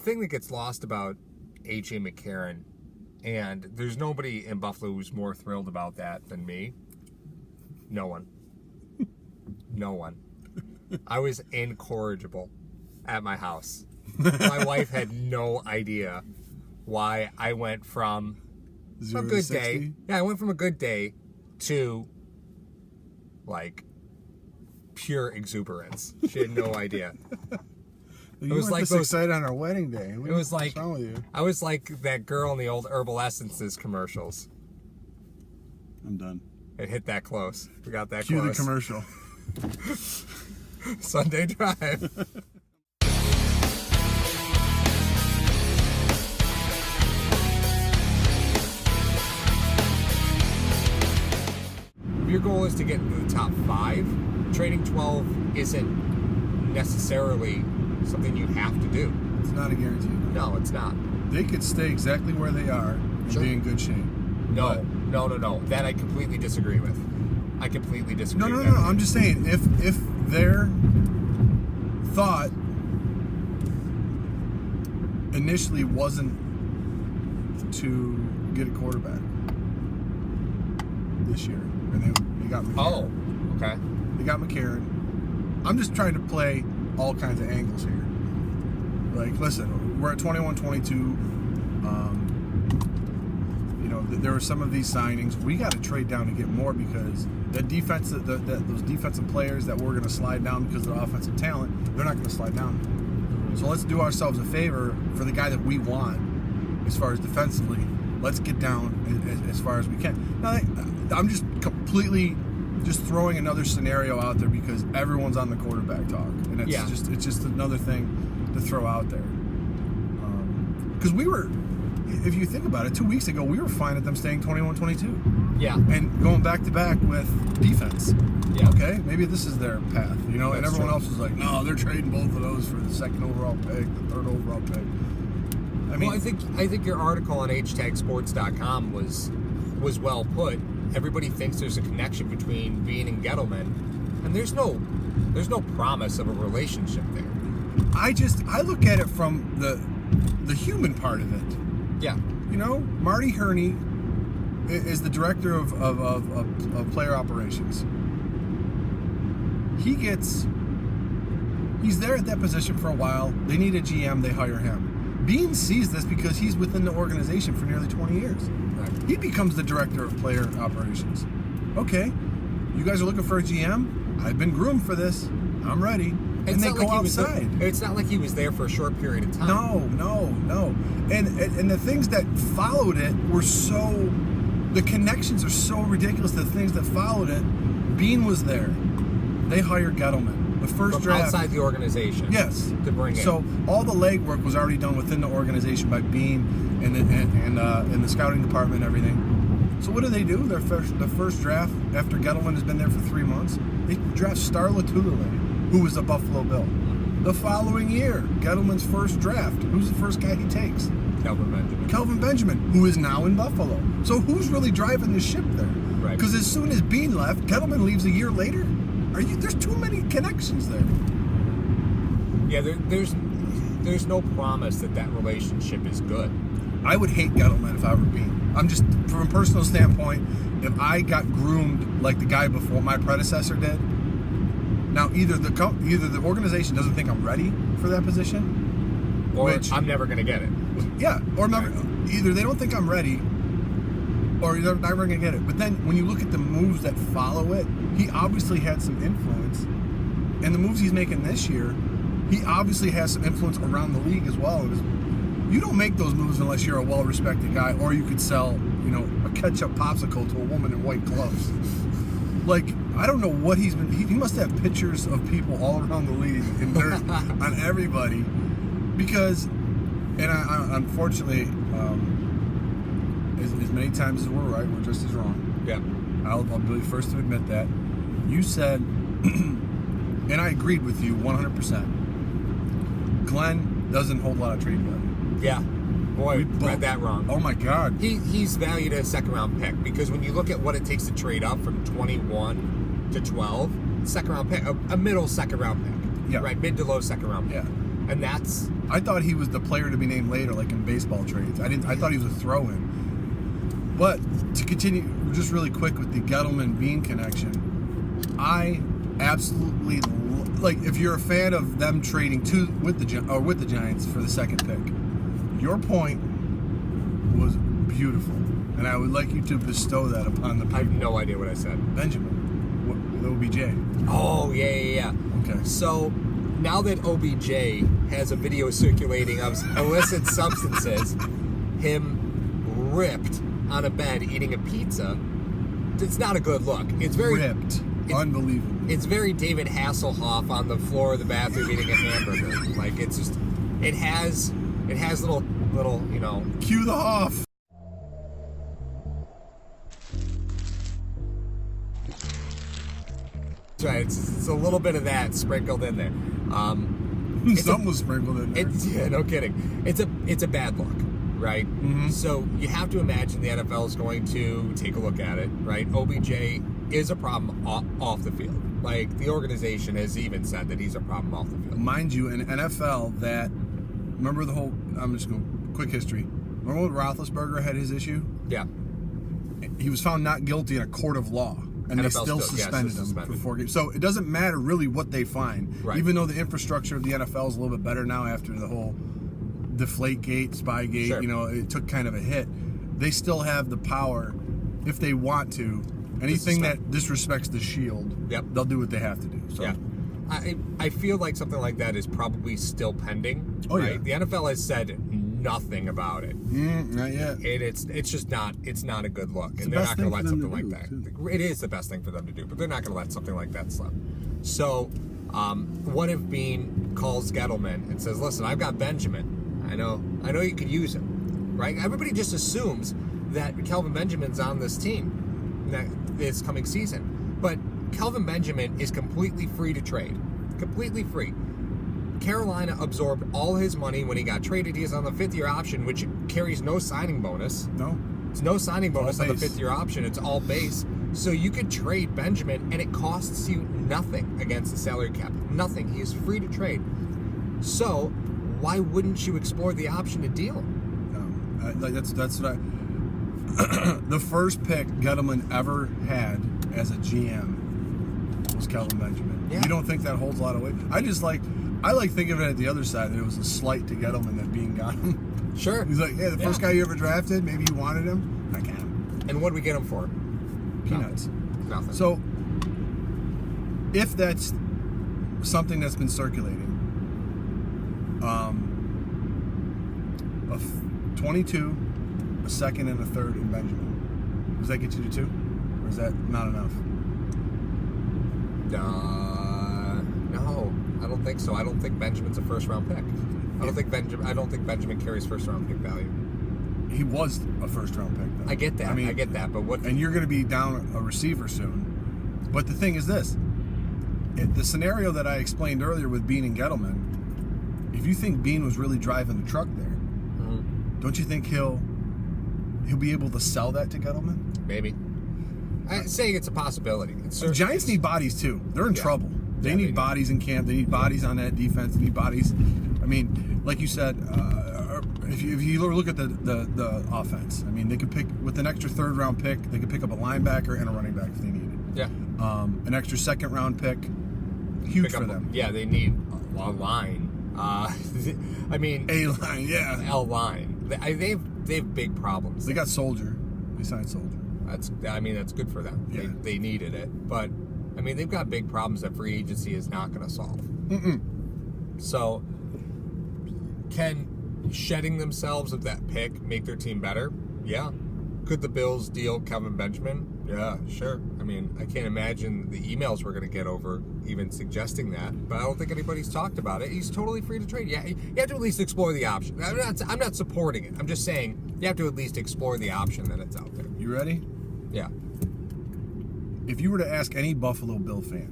thing that gets lost about A.J. McCarron, and there's nobody in Buffalo who's more thrilled about that than me. No one. No one. I was incorrigible at my house. My wife had no idea why I went from 0 a to good 60? day. Yeah, I went from a good day to, like, pure exuberance. She had no idea. You weren't like this excited on our wedding day. It was like, what's wrong with you? I was like that girl in the old Herbal Essences commercials. I'm done. It hit that close. We got that Cue close. the commercial. Sunday Drive. If your goal is to get into the top 5, trading 12 isn't necessarily something you have to do. It's not a guarantee. No, it's not. They could stay exactly where they are and Sure. be in good shape. No. That I completely disagree with. I completely disagree with No. that. I'm just saying, if their thought initially wasn't to get a quarterback this year, and they got McCarron. Oh, okay. They got McCarron. I'm just trying to play all kinds of angles here. Like, listen, we're at 21-22. There were some of these signings. We got to trade down to get more because the defense, those defensive players that we're going to slide down because of the offensive talent, they're not going to slide down. So let's do ourselves a favor for the guy that we want as far as defensively. Let's get down as far as we can. Now, I'm just completely just throwing another scenario out there because everyone's on the quarterback talk, and it's just another thing to throw out there. Because we were, if you think about it, 2 weeks ago we were fine at them staying 21-22. Yeah. And going back to back with defense. Yeah. Okay, maybe this is their path, and That's everyone true. else was like, no, they're trading both of those for the 2nd overall pick, the 3rd overall pick. I mean, well, I think your article on HTagSports.com was well put. Everybody thinks there's a connection between Beane and Gettleman, and there's no promise of a relationship there. I look at it from the human part of it. Yeah. Marty Herney is the director of player operations. He's there at that position for a while. They need a GM, they hire him. Bean sees this because he's within the organization for nearly 20 years. Right. He becomes the director of player operations. Okay, you guys are looking for a GM? I've been groomed for this. I'm ready. And they go outside. It's not like he was there for a short period of time. No. And the things that followed it were the connections are so ridiculous. The things that followed it, Bean was there. They hired Gettleman. The first From draft. outside the organization. Yes. To bring in. So all the legwork was already done within the organization by Bean and the scouting department and everything. So what do? The first draft, after Gettleman has been there for 3 months, they draft Star Lotulelei, who was a Buffalo Bill. The following year, Gettleman's first draft, who's the first guy he takes? Kelvin Benjamin, who is now in Buffalo. So who's really driving the ship there? Right. Because as soon as Bean left, Gettleman leaves a year later. There's too many connections there. Yeah, there's no promise that relationship is good. I would hate Gettleman if I were Bean. I'm just, from a personal standpoint, if I got groomed like the guy before my predecessor did, now either the organization doesn't think I'm ready for that position, or I'm never going to get it. Yeah, or never, either they don't think I'm ready, or they're never going to get it. But then when you look at the moves that follow it, he obviously had some influence. And the moves he's making this year, he obviously has some influence around the league as well. You don't make those moves unless you're a well-respected guy, or you could sell, a ketchup popsicle to a woman in white gloves. Like, I don't know what he must have pictures of people all around the league and dirt on everybody. Because, and I unfortunately, as many times as we're right, we're just as wrong. Yeah. I'll be the first to admit that. You said, and I agreed with you 100%. Glenn doesn't hold a lot of trade value. Yeah. Boy, read that wrong. Oh my God. He's valued as a 2nd round pick because when you look at what it takes to trade up from 21 to 12, 2nd round pick, a middle 2nd round pick. Yeah. Right, mid to low 2nd round pick. Yeah. And that's... I thought he was the player to be named later, like in baseball trades. I thought he was a throw-in. But to continue, just really quick with the Gettleman Bean connection, I absolutely like. If you're a fan of them trading with the Giants for the second pick, your point was beautiful, and I would like you to bestow that upon the people. I have no idea what I said. Benjamin, the OBJ. Oh, yeah. Okay. So now that OBJ has a video circulating of illicit substances, him ripped on a bed eating a pizza, it's not a good look. It's very ripped. Unbelievable. It's very David Hasselhoff on the floor of the bathroom eating a hamburger. Like, it's just, it has little, you know. Cue the Hoff. That's right. It's a little bit of that sprinkled in there. Something was sprinkled in there. Yeah, no kidding. It's a bad look, right? Mm-hmm. So you have to imagine the NFL is going to take a look at it, right? OBJ is a problem off the field. Like, the organization has even said that he's a problem off the field. Mind you, in NFL, remember the whole, I'm just going, quick history. Remember when Roethlisberger had his issue? Yeah. He was found not guilty in a court of law, and they still suspended him for 4 games. So it doesn't matter really what they find, right. Even though the infrastructure of the NFL is a little bit better now after the whole Deflategate, Spygate, sure. You know, it took kind of a hit. They still have the power, if they want to, anything that disrespects the shield, yep. They'll do what they have to do. So. Yeah. I feel like something like that is probably still pending. Oh, right? yeah. The NFL has said nothing about it. Not yet. It's just not a good look, and they're not going to let something like that. Too. It is the best thing for them to do, but they're not going to let something like that slip. So, what if Bean calls Gettleman and says, "Listen, I've got Benjamin. I know you could use him." Right? Everybody just assumes that Kelvin Benjamin's on this team this coming season, but Kelvin Benjamin is completely free to trade. Completely free. Carolina absorbed all his money when he got traded. He is on the 5th-year option, which carries no signing bonus. No. It's no signing bonus on the base. 5th-year option. It's all base. So you could trade Benjamin, and it costs you nothing against the salary cap. Nothing. He is free to trade. So why wouldn't you explore the option to deal him? That's what I... The first pick Gettleman ever had as a GM was Kelvin Benjamin. Yeah. You don't think that holds a lot of weight? I like thinking of it at the other side, that it was a slight to Gettleman that Bean got him. Sure. He's like, yeah, the first guy you ever drafted, maybe you wanted him. I got him. And what did we get him for? Peanuts. Nothing. So, if that's something that's been circulating, a 22, a second, and a third in Benjamin, does that get you to 2? Or is that not enough? No, I don't think so. I don't think Benjamin's a first-round pick. I don't think Benjamin carries first-round pick value. He was a first-round pick, though. I get that. I get that. But what? And you're going to be down a receiver soon. But the thing is this: the scenario that I explained earlier with Beane and Gettleman. If you think Beane was really driving the truck there, don't you think he'll be able to sell that to Gettleman? Maybe. I'm saying it's a possibility. The Giants need bodies too. They're in trouble. They need bodies in camp. They need bodies on that defense. They need bodies. I mean, like you said, if you look at the offense, I mean, they could pick with an extra 3rd-round pick. They could pick up a linebacker and a running back if they needed. Yeah. An extra 2nd-round pick, huge for them. Yeah, they need a line. I mean, a line. Yeah. A line. They have big problems. They got Soldier. They signed Soldier. That's good for them. Yeah. They needed it, but I mean, they've got big problems that free agency is not going to solve. So, can shedding themselves of that pick make their team better? Yeah. Could the Bills deal Kelvin Benjamin? Yeah, sure. I mean, I can't imagine the emails we're going to get over even suggesting that, but I don't think anybody's talked about it. He's totally free to trade. Yeah, you have to at least explore the option. I'm not supporting it. I'm just saying you have to at least explore the option that it's out there. You ready? Yeah. If you were to ask any Buffalo Bill fan,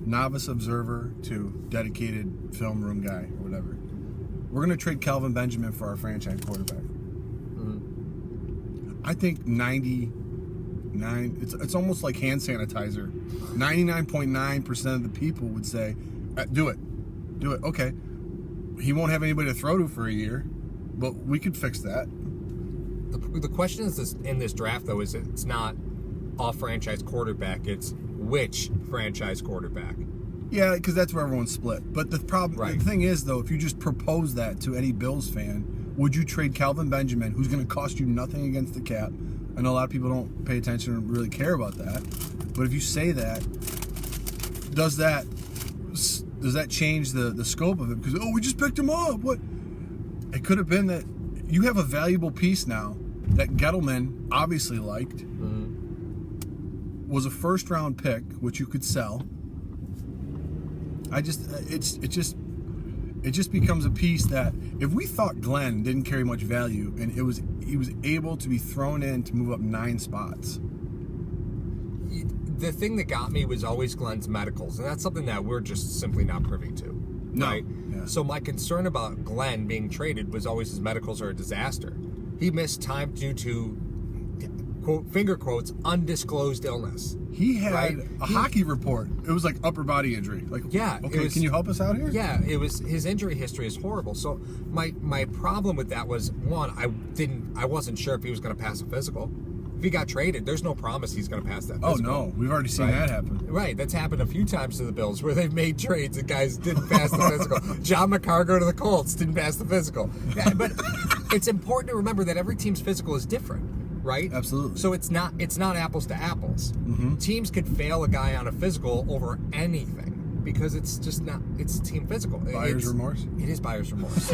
novice observer to dedicated film room guy or whatever, we're going to trade Kelvin Benjamin for our franchise quarterback. I think 99, it's almost like hand sanitizer. 99.9% of the people would say, do it. Do it. Okay. He won't have anybody to throw to for a year, but we could fix that. The question is this, in this draft, though, is it's not a franchise quarterback. It's which franchise quarterback. Yeah, because that's where everyone's split. But the problem, Right. the thing is, though, if you just propose that to any Bills fan, would you trade Kelvin Benjamin, who's going to cost you nothing against the cap? I know a lot of people don't pay attention or really care about that. But if you say that, does that change the scope of it? Because, we just picked him up. What? It could have been that you have a valuable piece now that Gettleman obviously liked, was a first-round pick, which you could sell. It just becomes a piece that if we thought Glenn didn't carry much value and he was able to be thrown in to move up 9 spots. The thing that got me was always Glenn's medicals, and that's something that we're just simply not privy to. No. Right? Yeah. So my concern about Glenn being traded was always his medicals are a disaster. He missed time due to, quote, finger quotes, undisclosed illness. He had Right? a hockey report. It was like upper body injury. Like, Yeah, it okay, was- can you help us out here? Yeah, it was, his injury history is horrible. So my problem with that was, one, I wasn't sure if he was going to pass a physical. If he got traded, there's no promise he's going to pass that physical. Oh no, we've already seen Right. that happen. Right, that's happened a few times to the Bills where they've made trades and guys didn't pass the physical. John McCarron to the Colts didn't pass the physical. Yeah, but it's important to remember that every team's physical is different, right? Absolutely. So it's not apples to apples. Mm-hmm. Teams could fail a guy on a physical over anything because it's just not. It's team physical. Buyer's remorse? It is buyer's remorse.